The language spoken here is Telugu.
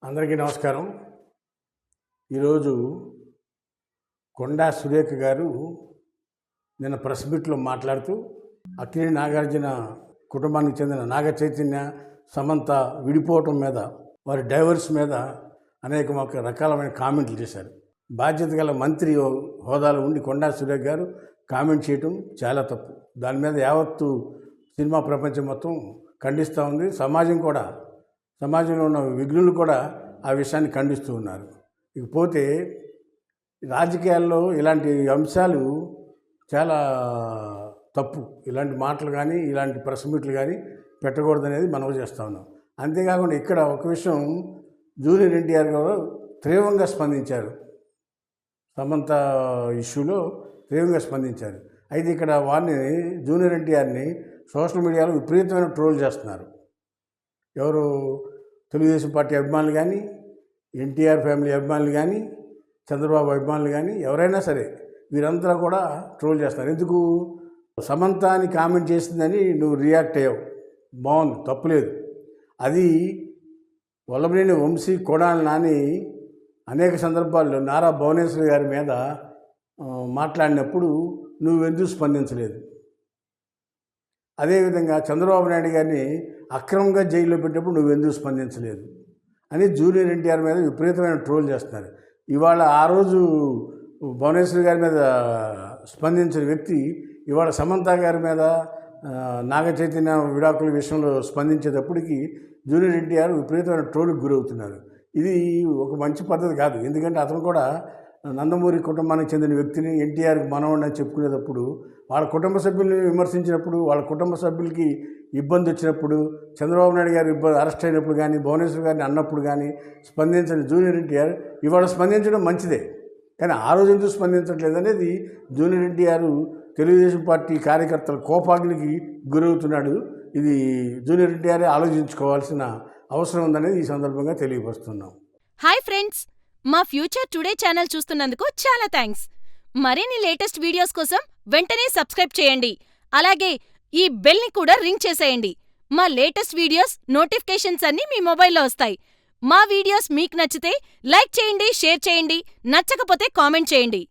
అందరికీ నమస్కారం. ఈరోజు కొండా సురేఖ గారు నిన్న ప్రెస్ మీట్లో మాట్లాడుతూ అక్కినేని నాగార్జున కుటుంబానికి చెందిన నాగ చైతన్య, సమంత విడిపోవటం మీద, వారి డైవర్స్ మీద అనేక రకాలమైన కామెంట్లు చేశారు. బాధ్యత గల మంత్రి హోదాలో ఉండి కొండా సురేఖ గారు కామెంట్ చేయటం చాలా తప్పు. దాని మీద యావత్తు సినిమా ప్రపంచం మొత్తం ఖండిస్తూ ఉంది. సమాజంలో ఉన్న విఘ్నులు కూడా ఆ విషయాన్ని ఖండిస్తూ ఉన్నారు. ఇకపోతే రాజకీయాల్లో ఇలాంటి అంశాలు చాలా తప్పు. ఇలాంటి మాటలు కానీ ఇలాంటి ప్రెస్ మీట్లు కానీ పెట్టకూడదనేది మనవి చేస్తూ ఉన్నాం. అంతేకాకుండా ఇక్కడ ఒక విషయం, జూనియర్ ఎన్టీఆర్ గారు తీవ్రంగా స్పందించారు. సమంత ఇష్యూలో తీవ్రంగా స్పందించారు. అయితే ఇక్కడ వారిని, జూనియర్ ఎన్టీఆర్ని సోషల్ మీడియాలో విపరీతమైన ట్రోల్ చేస్తున్నారు. ఎవరు, తెలుగుదేశం పార్టీ అభిమానులు కానీ, ఎన్టీఆర్ ఫ్యామిలీ అభిమానులు కానీ, చంద్రబాబు అభిమానులు కానీ, ఎవరైనా సరే వీరంతా కూడా ట్రోల్ చేస్తారు. ఎందుకు? సమంత అని కామెంట్ చేసిందని నువ్వు రియాక్ట్ అయ్యావు, బాగుంది, తప్పులేదు. అది వల్లభనేని వంశీ, కొడాలి నాని అనేక సందర్భాల్లో నారా భువనేశ్వరి గారి మీద మాట్లాడినప్పుడు నువ్వెందుకు స్పందించలేదు? అదేవిధంగా చంద్రబాబు నాయుడు గారిని అక్రమంగా జైల్లో పెట్టినప్పుడు నువ్వెందుకు స్పందించలేదు అని జూనియర్ ఎన్టీఆర్ మీద విపరీతమైన ట్రోల్ చేస్తున్నారు. ఇవాళ ఆ రోజు భువనేశ్వరి గారి మీద స్పందించిన వ్యక్తి ఇవాళ సమంత గారి మీద, నాగ చైతన్య విడాకుల విషయంలో స్పందించేటప్పటికి జూనియర్ ఎన్టీఆర్ విపరీతమైన ట్రోల్కి గురవుతున్నారు. ఇది ఒక మంచి పద్ధతి కాదు. ఎందుకంటే అతను కూడా నందమూరి కుటుంబానికి చెందిన వ్యక్తిని, ఎన్టీఆర్కి మనవడిని అని చెప్పుకునేటప్పుడు, వాళ్ళ కుటుంబ సభ్యుల్ని విమర్శించినప్పుడు, వాళ్ళ కుటుంబ సభ్యులకి ఇబ్బంది వచ్చినప్పుడు, చంద్రబాబు నాయుడు గారు అరెస్ట్ అయినప్పుడు కానీ, భువనేశ్వర్ గారిని అన్నప్పుడు కానీ స్పందించని జూనియర్ ఎన్టీఆర్ ఇవాళ స్పందించడం మంచిదే. కానీ ఆ రోజు ఎందుకు స్పందించట్లేదు అనేది జూనియర్ ఎన్టీఆర్ తెలుగుదేశం పార్టీ కార్యకర్తల కోపాగ్నికి గురవుతున్నాడు. ఇది జూనియర్ ఎన్టీఆర్ ఆలోచించుకోవాల్సిన అవసరం ఉందనేది ఈ సందర్భంగా తెలియపరుస్తున్నాం. హాయ్ ఫ్రెండ్స్, మా ఫ్యూచర్ టుడే ఛానల్ చూస్తున్నందుకు చాలా థ్యాంక్స్. మరిన్ని లేటెస్ట్ వీడియోస్ కోసం వెంటనే సబ్స్క్రైబ్ చేయండి. అలాగే ఈ బెల్ ని కూడా రింగ్ చేసేయండి. మా లేటెస్ట్ వీడియోస్ నోటిఫికేషన్స్ అన్నీ మీ మొబైల్లో వస్తాయి. మా వీడియోస్ మీకు నచ్చితే లైక్ చేయండి, షేర్ చేయండి, నచ్చకపోతే కామెంట్ చేయండి.